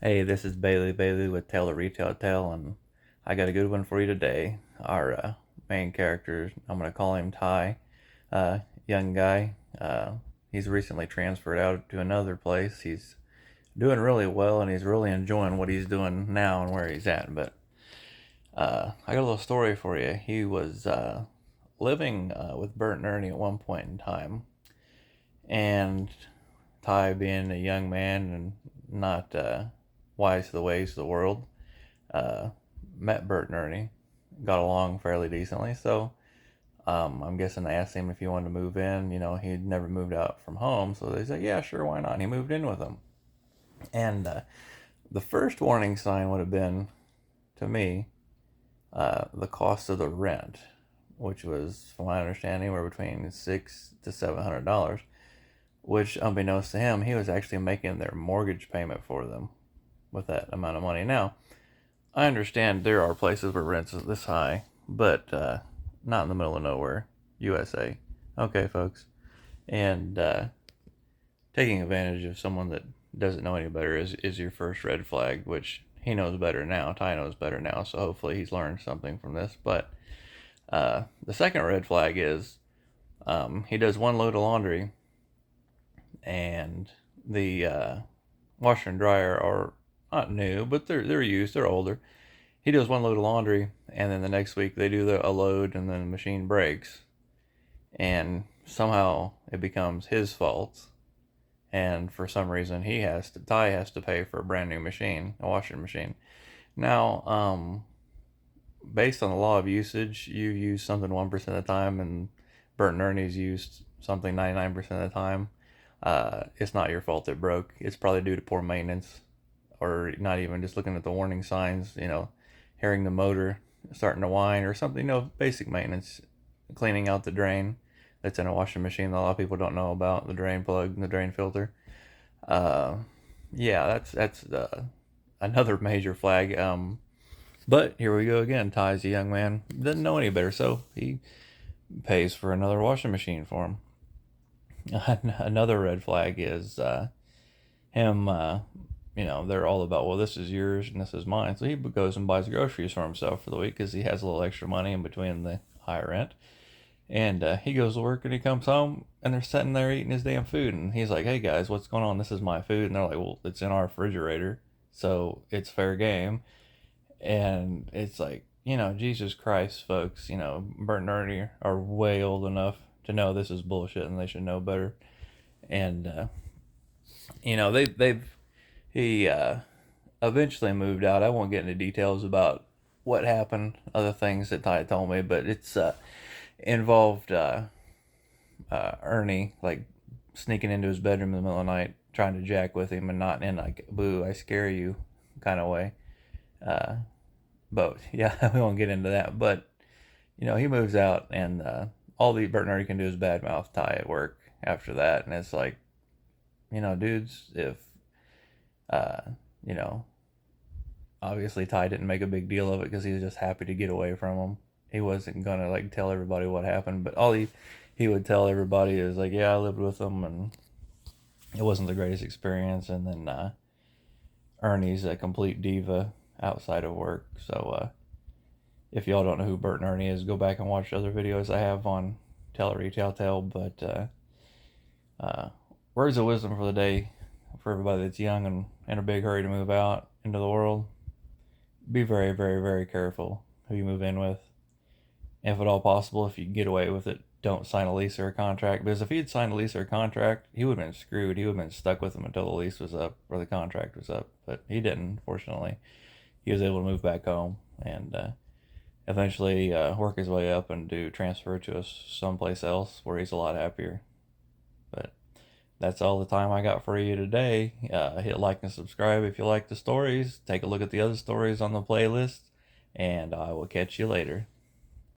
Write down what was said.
Hey, this is Bailey with Tale to Retail Tale, and I got a good one for you today. Our main character, I'm going to call him Ty, young guy. He's recently transferred out to another place. He's doing really well, and he's really enjoying what he's doing now and where he's at. But I got a little story for you. He was living with Bert and Ernie at one point in time, and Ty, being a young man and not wise to the ways of the world, uh, met Bert and Ernie, got along fairly decently. So I'm guessing they asked him if he wanted to move in. He'd never moved out from home, so they said, "Yeah, sure, why not?" And he moved in with them. And the first warning sign would have been, to me, the cost of the rent, which was, from my understanding, were between $600 to $700. Which, unbeknownst to him, he was actually making their mortgage payment for them with that amount of money. Now, I understand there are places where rents is this high, but not in the middle of nowhere, USA. Okay, folks. And taking advantage of someone that doesn't know any better is your first red flag, which he knows better now. Ty knows better now, so hopefully he's learned something from this. But the second red flag is he does one load of laundry, and the washer and dryer are not new, but they're used. They're older. He does one load of laundry, and then the next week they do a load, and then the machine breaks, and somehow it becomes his fault. And for some reason, Ty has to pay for a brand new machine, a washing machine. Now, based on the law of usage, you use something 1% of the time, and Bert and Ernie's used something 99% of the time. It's not your fault it broke. It's probably due to poor maintenance, or not even just looking at the warning signs. Hearing the motor starting to whine or something. Basic maintenance, cleaning out the drain that's in a washing machine that a lot of people don't know about, the drain plug and the drain filter. Uh, yeah, that's another major flag. But here we go again. Ty's a young man, doesn't know any better, so he pays for another washing machine for him. Another red flag is him. They're all about, well, this is yours and this is mine. So he goes and buys groceries for himself for the week because he has a little extra money in between the high rent. And he goes to work and he comes home and they're sitting there eating his damn food. And he's like, "Hey guys, what's going on? This is my food." And they're like, "Well, it's in our refrigerator, so it's fair game." And it's like, Jesus Christ, folks, Bert and Ernie are way old enough to know this is bullshit and they should know better. And, he eventually moved out. I won't get into details about what happened, other things that Ty told me, but it's involved Ernie, like, sneaking into his bedroom in the middle of the night, trying to jack with him, and not in, like, "boo, I scare you" kind of way. Uh, but yeah, we won't get into that. But he moves out, and all the Bert and Ernie can do is badmouth Ty at work after that, and it's like, dudes, if uh, you know, obviously Ty didn't make a big deal of it because he was just happy to get away from him. He wasn't gonna like tell everybody what happened, but all he would tell everybody is like, "Yeah, I lived with them, and it wasn't the greatest experience." And then Ernie's a complete diva outside of work, so if y'all don't know who Bert and Ernie is, go back and watch other videos I have on Tell Retail Tale. But uh, words of wisdom for the day for everybody that's young and in a big hurry to move out into the world: be very, very, very careful who you move in with. If at all possible, if you can get away with it, don't sign a lease or a contract. Because if he had signed a lease or a contract, he would have been screwed. He would have been stuck with them until the lease was up or the contract was up. But he didn't, fortunately. He was able to move back home and eventually work his way up and do transfer to us someplace else where he's a lot happier. But that's all the time I got for you today. Hit like and subscribe if you like the stories. Take a look at the other stories on the playlist, and I will catch you later.